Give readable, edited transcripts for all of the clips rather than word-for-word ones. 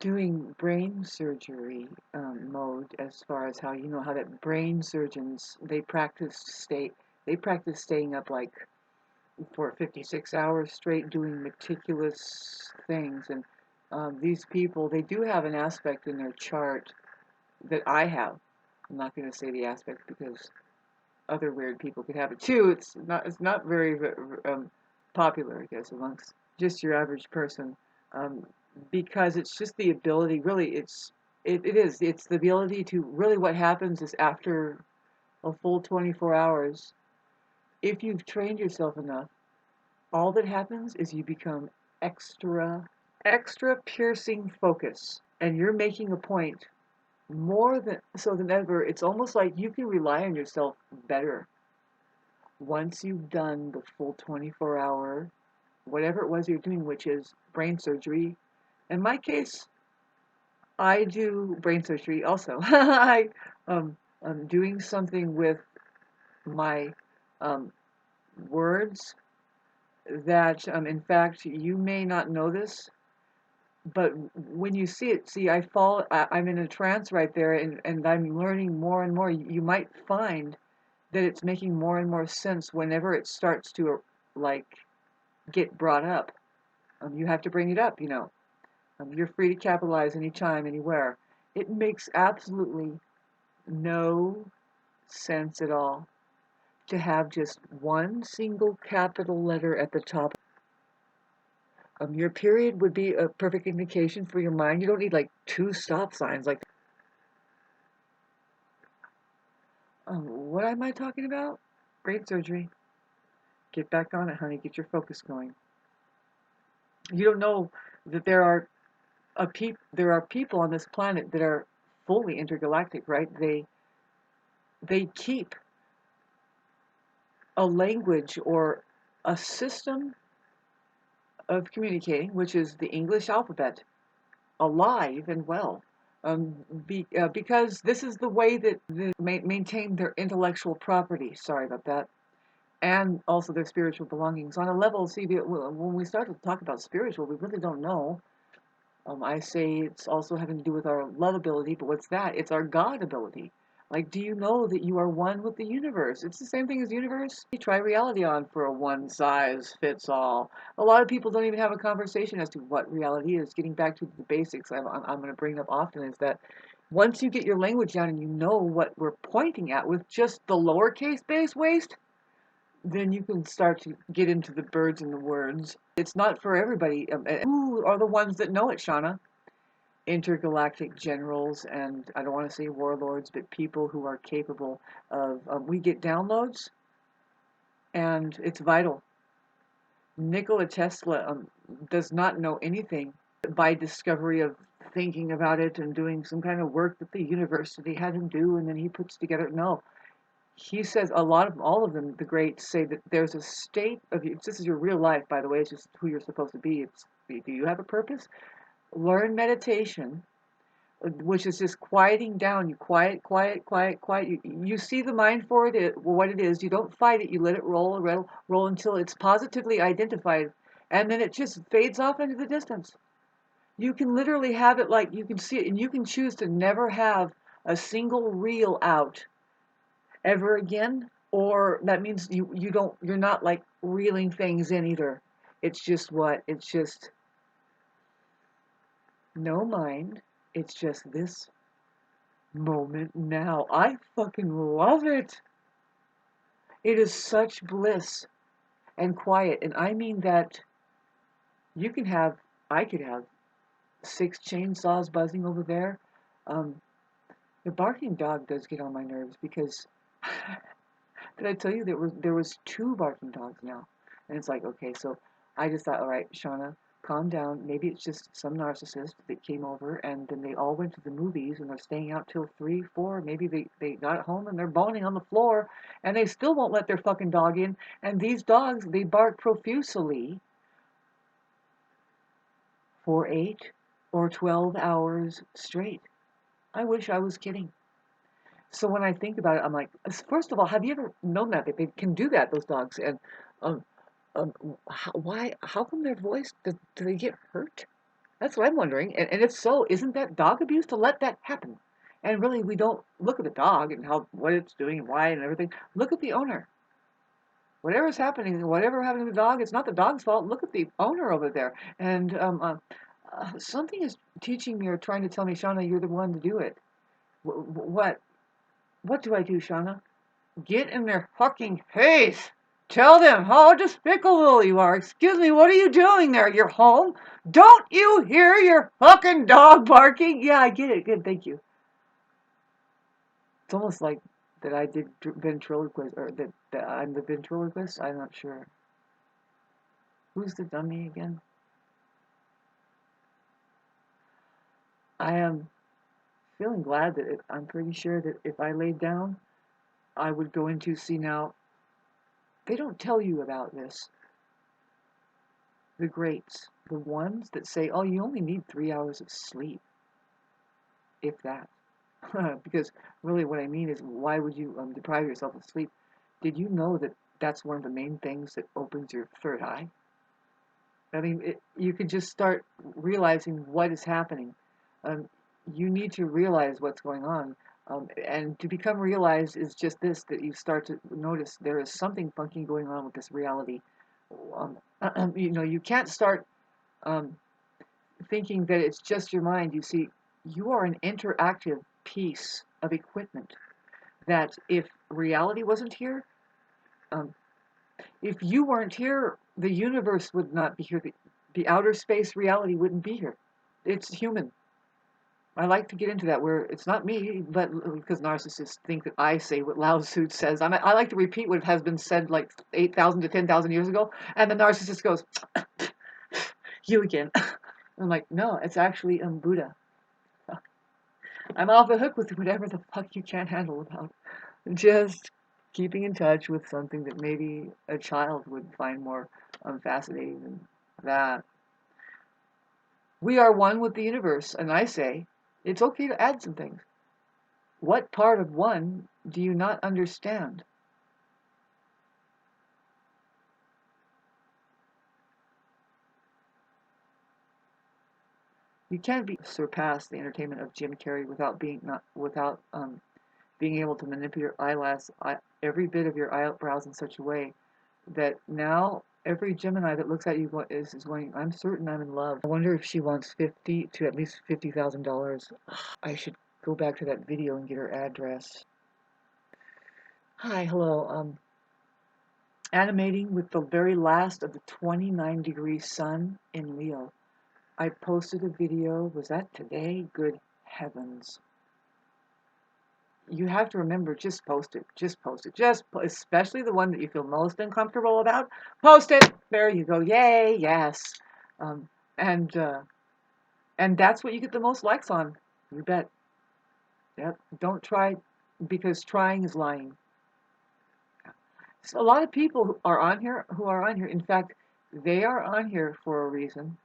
doing brain surgery mode, as far as how how that brain surgeons they practice staying up like for 56 hours straight doing meticulous things. And these people, they do have an aspect in their chart that I have. I'm not going to say the aspect because other weird people could have it too. It's not very popular, I guess, amongst just your average person, um, because it's just the ability. Really, it's the ability to really. What happens is after a full 24 hours, if you've trained yourself enough, all that happens is you become extra piercing focus, and you're making a point more than ever. It's almost like you can rely on yourself better once you've done the full 24-hour, whatever it was you're doing, which is brain surgery. In my case, I do brain surgery also. I'm doing something with my um, words that, in fact, you may not know this, but when you see it, see, I'm in a trance right there, and I'm learning more and more. You might find that it's making more and more sense whenever it starts to, like, get brought up. You have to bring it up, you know. You're free to capitalize anytime, anywhere. It makes absolutely no sense at all to have just one single capital letter at the top. Your period would be a perfect indication for your mind. You don't need like two stop signs. Like, what am I talking about? Brain surgery. Get back on it, honey. Get your focus going. You don't know that there are people on this planet that are fully intergalactic, right? They keep a language or a system of communicating, which is the English alphabet, alive and well. Because this is the way that they maintain their intellectual property. Sorry about that. And also their spiritual belongings. On a level, see, when we start to talk about spiritual, we really don't know. I say it's also having to do with our love ability, but what's that? It's our God ability. Like, do you know that you are one with the universe? It's the same thing as the universe. You try reality on for a one size fits all. A lot of people don't even have a conversation as to what reality is. Getting back to the basics, I'm going to bring up often is that once you get your language down and you know what we're pointing at with just the lowercase base waste, then you can start to get into the birds and the words. It's not for everybody. Who are the ones that know it, Shauna? Intergalactic generals, and I don't want to say warlords, but people who are capable of. We get downloads, and it's vital. Nikola Tesla does not know anything by discovery of thinking about it and doing some kind of work that the university had him do, and then he puts together. No, he says all of them, the greats say that there's a state of you. This is your real life, by the way. It's just who you're supposed to be. Do you have a purpose? Learn meditation, which is just quieting down. You quiet. You see the mind for what it is. You don't fight it. You let it roll until it's positively identified, and then it just fades off into the distance. You can literally have it like you can see it, and you can choose to never have a single reel out ever again, or that means you're not like reeling things in either. It's just no mind. It's just this moment now. I fucking love it. It is such bliss and quiet. And I mean that you can have, I could have 6 chainsaws buzzing over there. Um, the barking dog does get on my nerves because did I tell you there was 2 barking dogs now? And it's like, okay, so I just thought, all right, Shauna, calm down. Maybe it's just some narcissist that came over and then they all went to the movies and they're staying out till 3, 4. Maybe they got home and they're boning on the floor and they still won't let their fucking dog in. And these dogs, they bark profusely for 8 or 12 hours straight. I wish I was kidding. So when I think about it, I'm like, first of all, have you ever known that they can do that, those dogs? And um, why? How come their voice? Do they get hurt? That's what I'm wondering. And if so, isn't that dog abuse to let that happen? And really, we don't look at the dog and how what it's doing and why and everything. Look at the owner. Whatever happened to the dog, it's not the dog's fault. Look at the owner over there. And something is teaching me or trying to tell me, Shauna, you're the one to do it. What? What do I do, Shauna? Get in their fucking face. Tell them how despicable you are. Excuse me, what are you doing there? You're home? Don't you hear your fucking dog barking? Yeah, I get it. Good, thank you. It's almost like that I did ventriloquist, or that I'm the ventriloquist. I'm not sure. Who's the dummy again? I am feeling glad that I'm pretty sure that if I laid down, I would go into see now. They don't tell you about this. The greats, the ones that say, oh, you only need 3 hours of sleep, if that. Because really what I mean is, why would you deprive yourself of sleep? Did you know that that's one of the main things that opens your third eye? I mean, you could just start realizing what is happening. Um, you need to realize what's going on. And to become realized is just this, that you start to notice there is something funky going on with this reality. Um, you can't start um, thinking that it's just your mind. You see, you are an interactive piece of equipment that if reality wasn't here, um, if you weren't here, the universe would not be here. The outer space reality wouldn't be here. It's human. I like to get into that where it's not me, but because narcissists think that I say what Lao Tzu says. I like to repeat what has been said like 8,000 to 10,000 years ago, and the narcissist goes, "You again." I'm like, no, it's actually Buddha. I'm off the hook with whatever the fuck you can't handle about. Just keeping in touch with something that maybe a child would find more fascinating than that. We are one with the universe, and I say it's okay to add some things. What part of one do you not understand? You can't surpass the entertainment of Jim Carrey without being able to manipulate every bit of your eyebrows in such a way that now every Gemini that looks at you is going, I'm certain I'm in love. I wonder if she wants at least $50,000. I should go back to that video and get her address. Hi, hello. Animating with the very last of the 29-degree sun in Leo. I posted a video. Was that today? Good heavens. You have to remember, just post it. Just post it. Especially the one that you feel most uncomfortable about. Post it. There you go. Yay, yes. Um, and uh, and that's what you get the most likes on. You bet. Yep. Don't try, because trying is lying. So a lot of people who are on here. In fact, they are on here for a reason.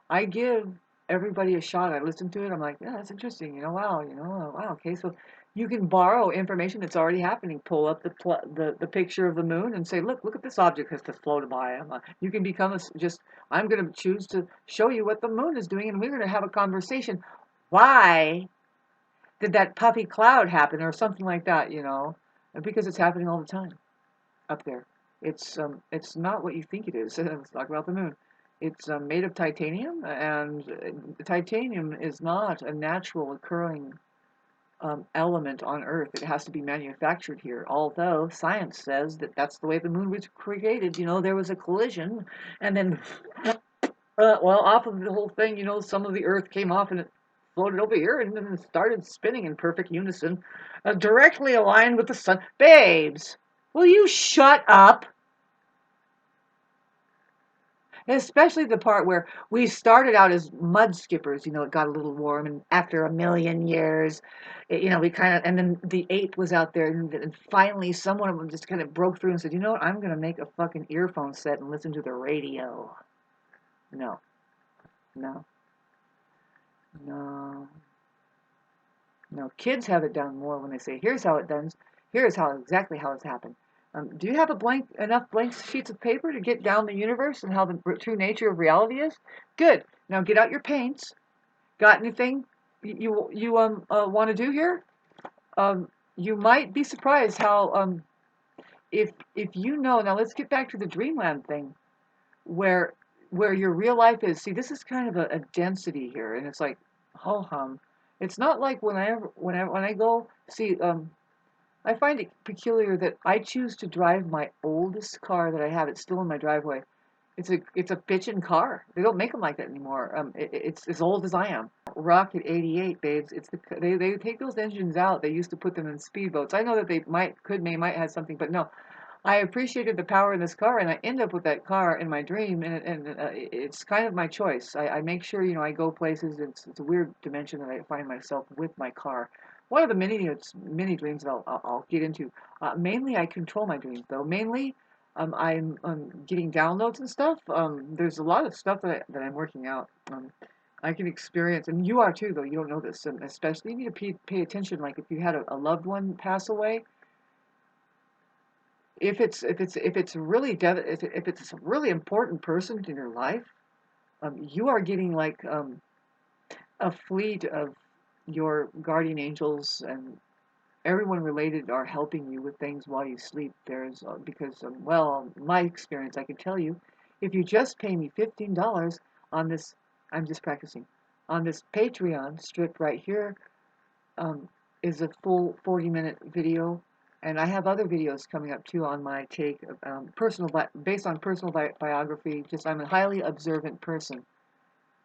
I give everybody a shot. I listen to it. I'm like, yeah, that's interesting. Wow. Wow. Okay, so you can borrow information that's already happening. Pull up the picture of the moon and say, look at this object has just floated by. You can become just. I'm going to choose to show you what the moon is doing, and we're going to have a conversation. Why did that puffy cloud happen, or something like that? Because it's happening all the time up there. It's not what you think it is. Let's talk about the moon. It's made of titanium, and titanium is not a natural occurring element on Earth. It has to be manufactured here. Although science says that that's the way the moon was created. There was a collision, and then, off of the whole thing, some of the Earth came off and it floated over here, and then it started spinning in perfect unison, directly aligned with the sun. Babes, will you shut up? Especially the part where we started out as mud skippers, it got a little warm, and after a million years, we kind of, and then the ape was out there, and finally someone of them just kind of broke through and said, you know what, I'm going to make a fucking earphone set and listen to the radio. No, no, no, no. Kids have it down more when they say, here's how it done, here's exactly how it's happened. Do you have enough blank sheets of paper to get down the universe and how the true nature of reality is? Good. Now get out your paints. Got anything you want to do here? You might be surprised how if you know. Now let's get back to the dreamland thing, where your real life is. See, this is kind of a density here, and it's like ho hum. It's not like when I go see. I find it peculiar that I choose to drive my oldest car that I have. It's still in my driveway. It's a bitchin' car. They don't make them like that anymore. It's as old as I am. Rocket 88, babes. They take those engines out. They used to put them in speedboats. I know that they might have something, but no. I appreciated the power in this car, and I end up with that car in my dream, and it's kind of my choice. I make sure, I go places. It's a weird dimension that I find myself with my car. One of the many dreams that I'll get into. Mainly, I control my dreams, though. Mainly, I'm getting downloads and stuff. There's a lot of stuff that I'm working out. I can experience, and you are too, though. You don't know this, and especially you need to pay attention. Like if you had a loved one pass away, if it's a really important person in your life, you are getting like a fleet of your guardian angels and everyone related are helping you with things while you sleep. There's because well, my experience, I can tell you, if you just pay me $15 on this, I'm just practicing on this Patreon strip right here, um, is a full 40-minute video. And I have other videos coming up too on my take, based on personal biography. Just I'm a highly observant person,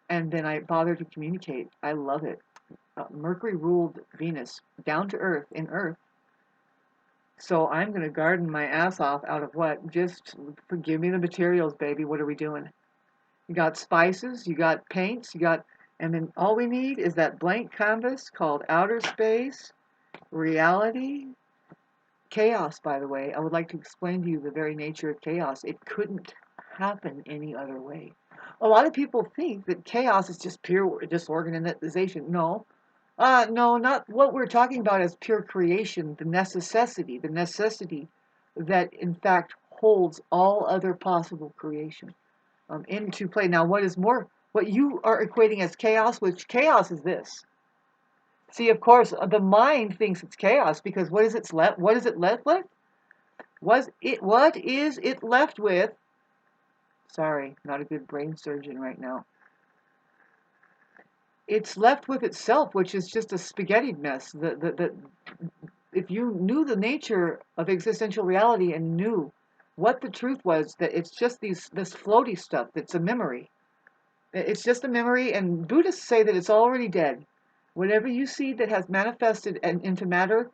and then I bother to communicate. I love it. Mercury ruled Venus, down to Earth in Earth. So I'm gonna garden my ass off out of what? Just give me the materials, baby. What are we doing? You got spices, you got paints, and then all we need is that blank canvas called outer space, reality, chAoS, by the way. I would like to explain to you the very nature of chAoS. It couldn't happen any other way. A lot of people think that chAoS is just pure disorganization. No. No, not what we're talking about as pure creation, the necessity that in fact holds all other possible creation into play. Now, what you are equating as chAoS, which chAoS is this. See, of course, the mind thinks it's chaos because what is it left with? What is it left with? Sorry, not a good brain surgeon right now. It's left with itself, which is just a spaghetti mess. If you knew the nature of existential reality and knew what the truth was, that it's just this floaty stuff that's a memory. It's just a memory, and Buddhists say that it's already dead. Whatever you see that has manifested into matter,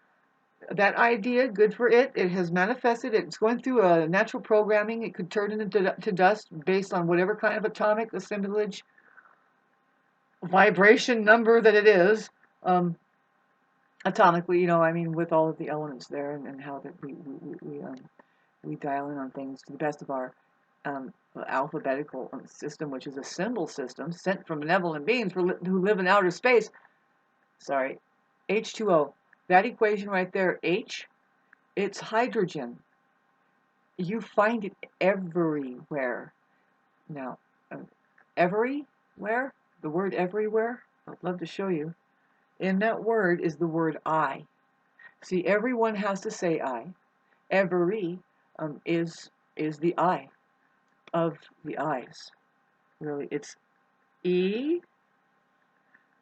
that idea, good for it. It has manifested. It's going through a natural programming. It could turn into dust based on whatever kind of atomic assemblage, vibration number that it is. Atomically, I mean, with all of the elements there and how that we dial in on things to the best of our alphabetical system, which is a symbol system sent from benevolent beings who live in outer space. Sorry, H2O. That equation right there, H, it's hydrogen. You find it everywhere. Now, everywhere, the word everywhere, I'd love to show you. In that word is the word I. See, everyone has to say I. Every is the I of the eyes. Really, it's E.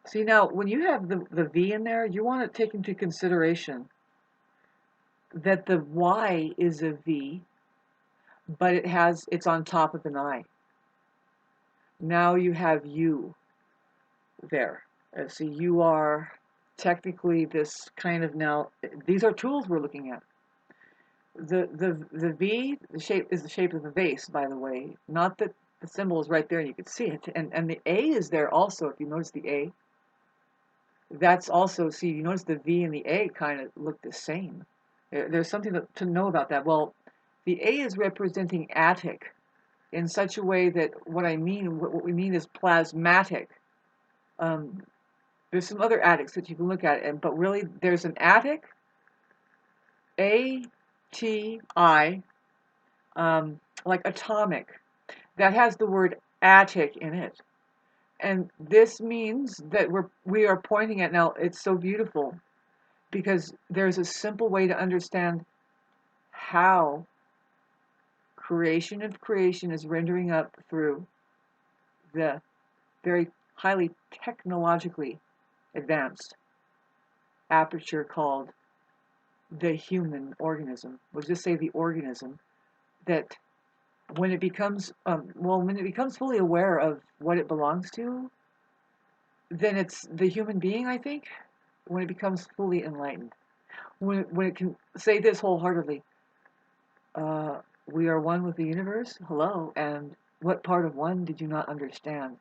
See, now, when you have the V in there, you want to take into consideration that the Y is a V, but it's on top of an I. Now you have U there. See, you are technically this kind of now, these are tools we're looking at. The V, the shape is the shape of a vase, by the way. Not that the symbol is right there and you can see it. And the A is there also, if you notice the A. That's also, see, you notice the V and the A kind of look the same. There's something to know about that. Well, the A is representing attic in such a way that what we mean is plasmatic. There's some other attics that you can look at, but really there's an attic, A, A-T-I, like atomic, that has the word attic in it. And this means that we are pointing at now, it's so beautiful because there's a simple way to understand how creation of creation is rendering up through the very highly technologically advanced aperture called the human organism. We'll just say the organism, that when it becomes when it becomes fully aware of what it belongs to, then it's the human being, I think, when it becomes fully enlightened. When it can say this wholeheartedly, we are one with the universe, hello, and what part of one did you not understand?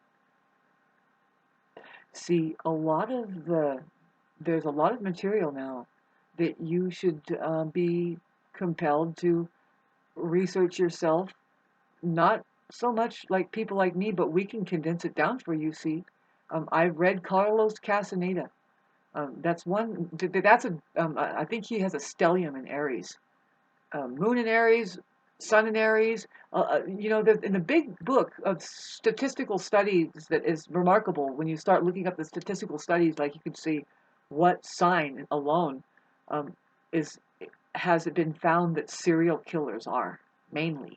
See, there's a lot of material now that you should be compelled to research yourself, not so much like people like me, but we can condense it down for you, see. I've read Carlos Castaneda. That's one, that's a, I think he has a stellium in Aries. Moon in Aries, Sun in Aries. In the big book of statistical studies that is remarkable, when you start looking up the statistical studies, like you can see what sign alone um, is has it been found that serial killers are mainly,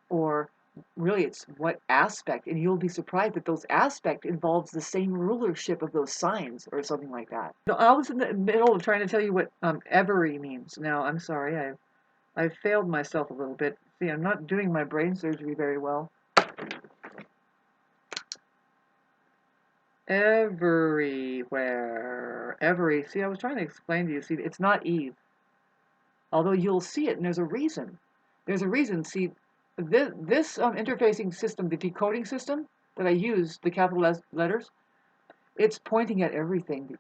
or really it's what aspect, and you'll be surprised that those aspect involves the same rulership of those signs or something like that. No, I was in the middle of trying to tell you what every means. Now I'm sorry, I failed myself a little bit. See, I'm not doing my brain surgery very well. Everywhere. Every. See, I was trying to explain to you. See, it's not Eve. Although you'll see it, and there's a reason. There's a reason. See, this interfacing system, the decoding system that I use, the capital letters, it's pointing at everything that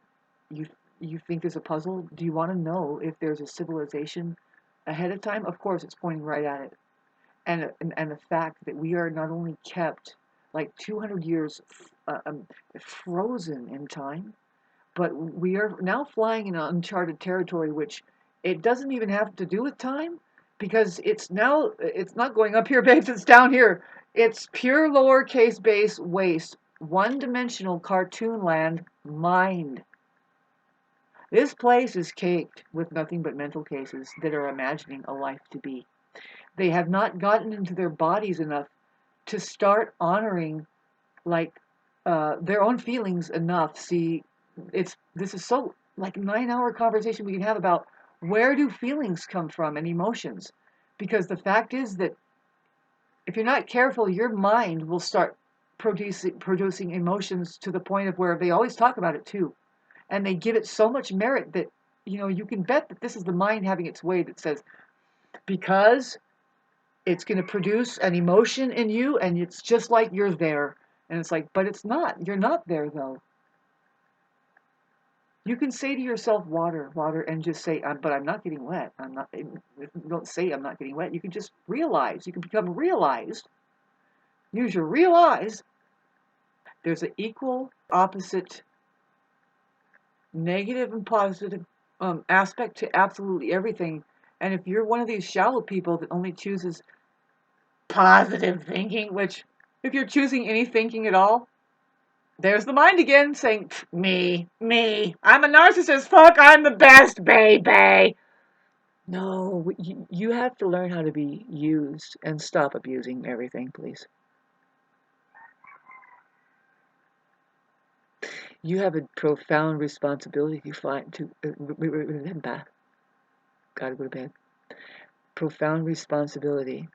you you think is a puzzle. Do you want to know if there's a civilization ahead of time? Of course, it's pointing right at it. And the fact that we are not only kept like 200 years frozen in time, but we are now flying in uncharted territory, which it doesn't even have to do with time, because it's not going up here, babes, it's down here. It's pure lowercase base waste, one-dimensional cartoon land mind. This place is caked with nothing but mental cases that are imagining a life to be. They have not gotten into their bodies enough to start honoring like their own feelings enough. See, this is so like 9 hour conversation we can have about where do feelings come from and emotions, because the fact is that if you're not careful, your mind will start producing emotions to the point of where they always talk about it too, and they give it so much merit that you can bet that this is the mind having its way that says, because it's going to produce an emotion in you and it's just like you're there. And it's like, but it's not. You're not there though. You can say to yourself, water, water, and just say, but I'm not getting wet. I'm not. Don't say I'm not getting wet. You can just realize. You can become realized. Use your real eyes. There's an equal opposite negative and positive aspect to absolutely everything. And if you're one of these shallow people that only chooses positive thinking, which if you're choosing any thinking at all, there's the mind again saying, me, I'm a narcissist, fuck, I'm the best, baby. No, you have to learn how to be used and stop abusing everything, please. You have a profound responsibility to gotta go to bed. Profound responsibility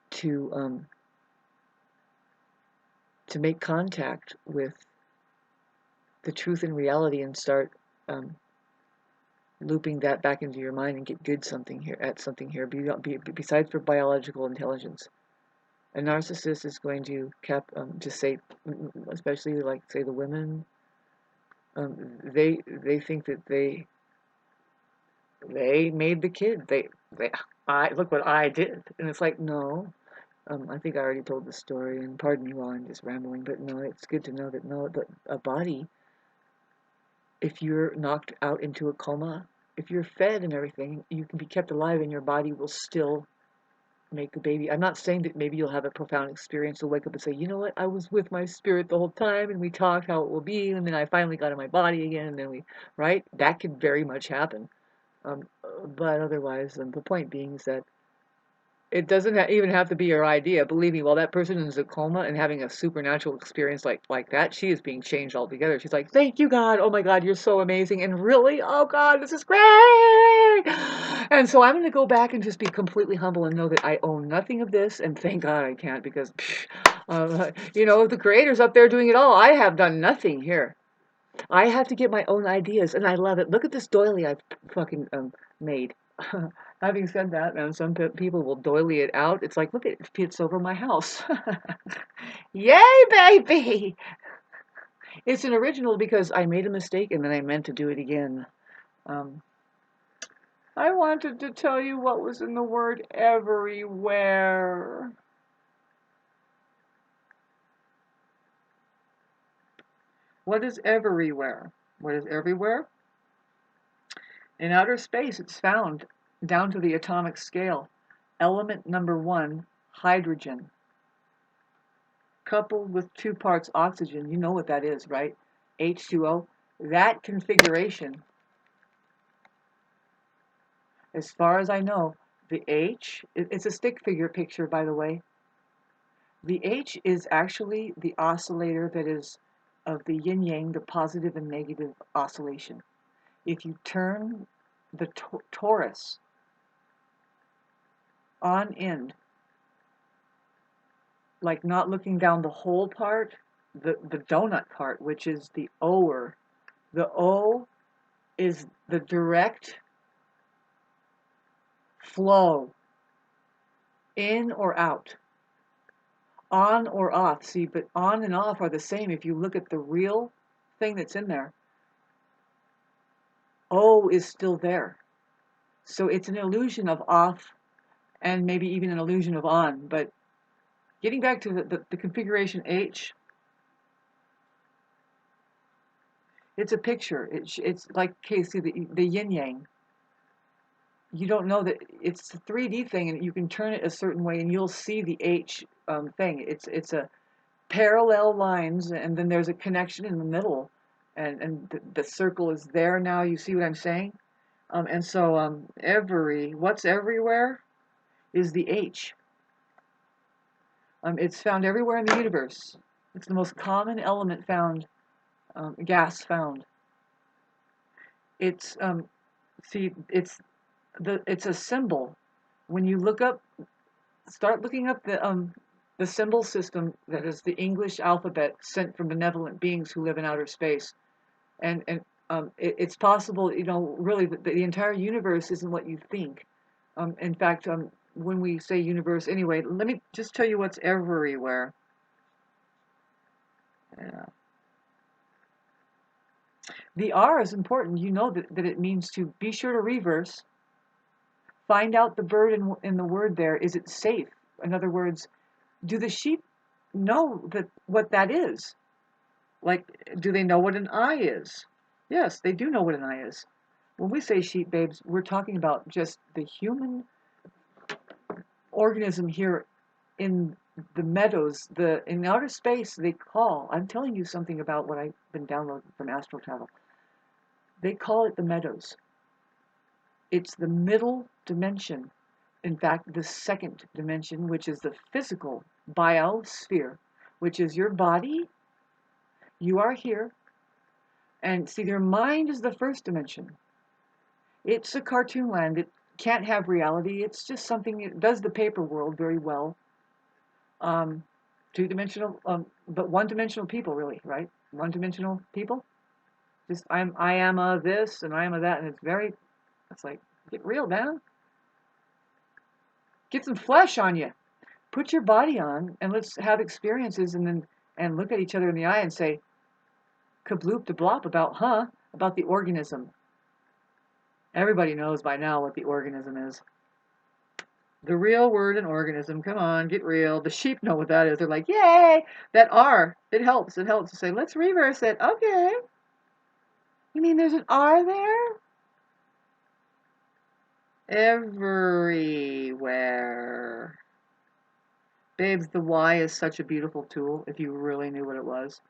to make contact with the truth and reality and start looping that back into your mind and get something here besides for biological intelligence. A narcissist is going to just say, especially like say the women, they think that they made the kid. I look what I did, and it's like, no. I think I already told the story, and pardon me while I'm just rambling, but no, it's good to know that a body, if you're knocked out into a coma, if you're fed and everything, you can be kept alive and your body will still make the baby. I'm not saying that maybe you'll have a profound experience. You'll wake up and say, you know what, I was with my spirit the whole time and we talked how it will be, and then I finally got in my body again, and then right? That could very much happen. But otherwise, the point being is that it doesn't even have to be your idea. Believe me, while that person is in a coma and having a supernatural experience like that, she is being changed altogether. She's like, "Thank you, God. Oh my God, you're so amazing." And really, oh God, this is great. And so I'm going to go back and just be completely humble and know that I own nothing of this. And thank God I can't, because, the Creator's up there doing it all. I have done nothing here. I have to get my own ideas, and I love it. Look at this doily I've fucking made. Having said that, man, some people will doily it out. It's like, look, it fits over my house. Yay, baby! It's an original because I made a mistake and then I meant to do it again. Um, I wanted to tell you what was in the word everywhere. What is everywhere? What is everywhere? In outer space, it's found down to the atomic scale. Element number 1, hydrogen, coupled with 2 parts oxygen. You know what that is, right? H2O. That configuration, as far as I know, the H, it's a stick figure picture, by the way. The H is actually the oscillator that is of the yin-yang, the positive and negative oscillation. If you turn the torus on end, like not looking down the whole part, the donut part, which is the O'er. The O is the direct flow, in or out, on or off. See, but on and off are the same if you look at the real thing that's in there. O is still there. So it's an illusion of off and maybe even an illusion of on. But getting back to the configuration H, it's a picture. It's like, Casey, the yin-yang. You don't know that it's a 3D thing, and you can turn it a certain way and you'll see the H thing. It's a parallel lines, and then there's a connection in the middle, and the circle is there now. You see what I'm saying? And so what's everywhere is the H. It's found everywhere in the universe. It's the most common element found, gas found. It's it's a symbol. When you start looking up the symbol system that is the English alphabet sent from benevolent beings who live in outer space, and it's possible, really the entire universe isn't what you think. In fact, when we say universe, anyway, let me just tell you what's everywhere. Yeah. The R is important. You know that it means to be sure to reverse. Find out the bird in the word there. Is it safe? In other words, do the sheep know what that is? Like, do they know what an eye is? Yes, they do know what an eye is. When we say sheep, babes, we're talking about just the human organism here in the meadows. In outer space, I'm telling you something about what I've been downloading from Astro Travel. They call it the meadows. It's the middle dimension. In fact, the second dimension, which is the physical biosphere, which is your body. You are here. And see, their mind is the first dimension. It's a cartoon land. It can't have reality. It's just something. It does the paper world very well. Two-dimensional, but one-dimensional people, really, right? One-dimensional people. Just I am a this and I am a that, and it's like, get real, man. Get some flesh on you. Put your body on, and let's have experiences, and look at each other in the eye and say, kabloop de blop about the organism. Everybody knows by now what the organism is. The real word, an organism. Come on, get real. The sheep know what that is. They're like, yay! That R, it helps. It helps to say, let's reverse it. Okay. You mean there's an R there? Everywhere. Babes, the Y is such a beautiful tool if you really knew what it was.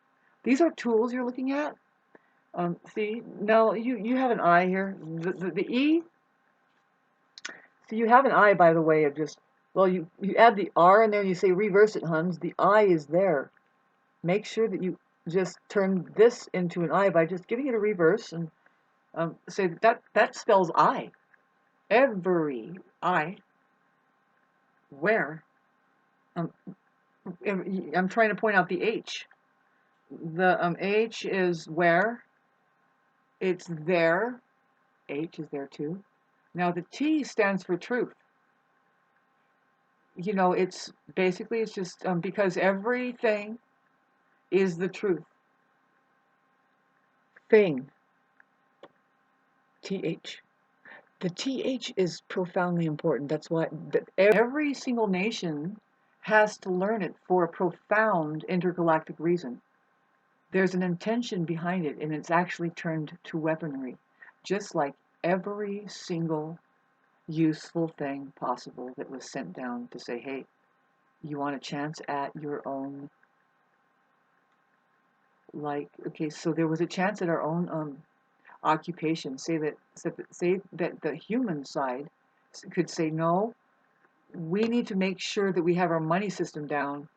These are tools you're looking at. See, now you have an I here. The E, so you have an I, by the way, of just, well, you add the R in there and you say reverse it, Huns. The I is there. Make sure that you just turn this into an I by just giving it a reverse and say that spells I. Every I. Where? Um, I'm trying to point out the H. The H is where. It's there. H is there too. Now the T stands for truth. You know, it's basically it's just because everything is the truth. Thing. TH. The TH is profoundly important. That's why every single nation has to learn it for a profound intergalactic reason. There's an intention behind it, and it's actually turned to weaponry, just like every single useful thing possible that was sent down to say, hey, you want a chance at your own, like, okay, so there was a chance at our own occupation. Say that the human side could say, no, we need to make sure that we have our money system down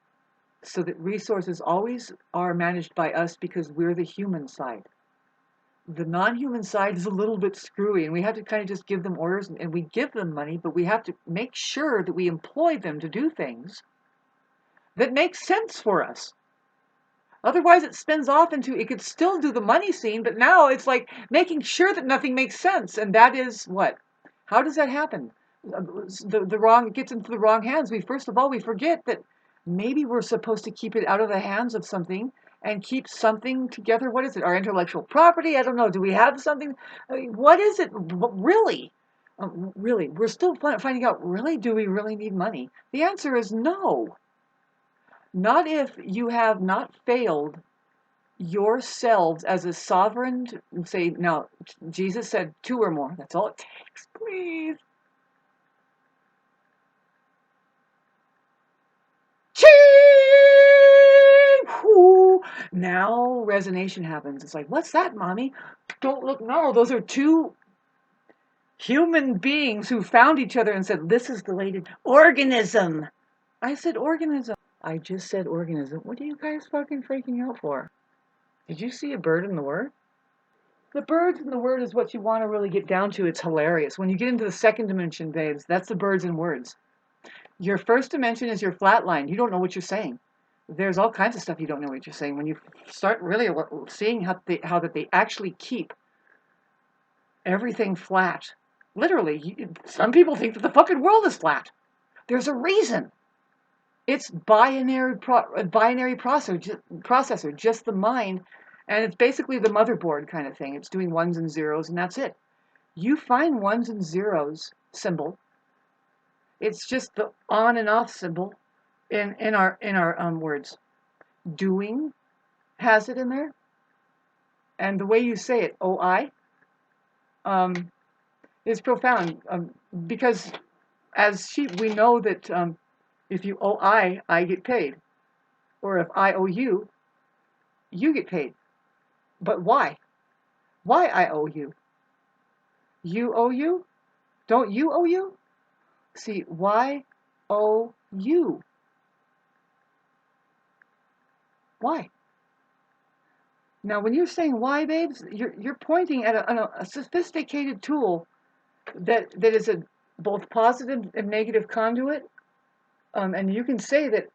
so that resources always are managed by us because we're the human side. The non-human side is a little bit screwy, and we have to kind of just give them orders, and we give them money, but we have to make sure that we employ them to do things that make sense for us. Otherwise, it spins off into, it could still do the money scene, but now it's like making sure that nothing makes sense. And that is what? How does that happen? It gets into the wrong hands. First of all, we forget that maybe we're supposed to keep it out of the hands of something and keep something together. What is it? Our intellectual property? I don't know. Do we have something? I mean, what is it? Really? Really? We're still finding out, really? Do we really need money? The answer is no. Not if you have not failed yourselves as a sovereign, say, now, Jesus said 2 or more. That's all it takes, please. Ching! Whoo! Now resonation happens. It's like, what's that, mommy? Don't look, no, those are 2 human beings who found each other and said, this is the way to, organism. I said organism. I just said organism. What are you guys fucking freaking out for? Did you see a bird in the word? The birds in the word is what you want to really get down to. It's hilarious. When you get into the second dimension, babes, that's the birds and words. Your first dimension is your flat line. You don't know what you're saying. There's all kinds of stuff you don't know what you're saying. When you start really seeing how that they actually keep everything flat. Literally, some people think that the fucking world is flat. There's a reason. It's binary processor, just the mind, and it's basically the motherboard kind of thing. It's doing ones and zeros, and that's it. You find ones and zeros symbol. It's just the on and off symbol in our words. Doing has it in there, and the way you say it, OI, is profound because as we know that if you owe I get paid, or if I owe you, you get paid. But why? Why I owe you? You owe you? Don't you owe you? See, why owe you? Why? Now, when you're saying why, babes, you're pointing at a sophisticated tool that is a both positive and negative conduit, and you can say that.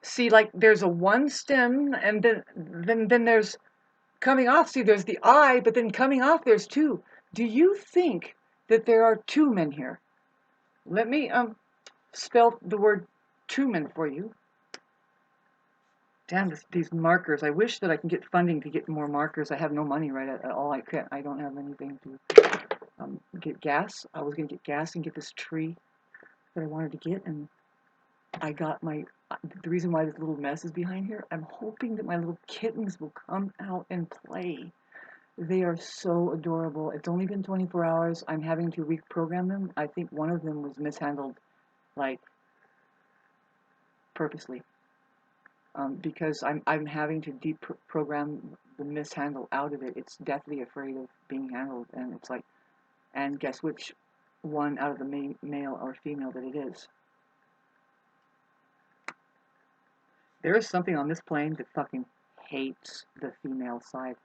See, like there's a one stem, and then there's coming off. See, there's the I, but then coming off there's 2. Do you think that there are 2 men here? Let me spell the word 2 men for you. Damn these markers. I wish that I can get funding to get more markers. I have no money right at all. I don't have anything to get gas. I was going to get gas and get this tree that I wanted to get, and I got the reason why this little mess is behind here, I'm hoping that my little kittens will come out and play. They are so adorable. It's only been 24 hours. I'm having to reprogram them. I think one of them was mishandled, like, purposely, because I'm having to deprogram the mishandle out of it. It's deathly afraid of being handled, and it's like, and guess which one out of the male or female that it is. There is something on this plane that fucking hates the female side.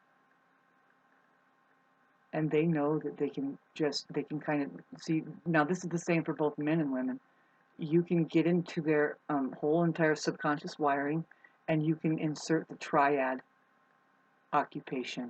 And they know that they can kind of see, now this is the same for both men and women. You can get into their whole entire subconscious wiring, and you can insert the triad occupation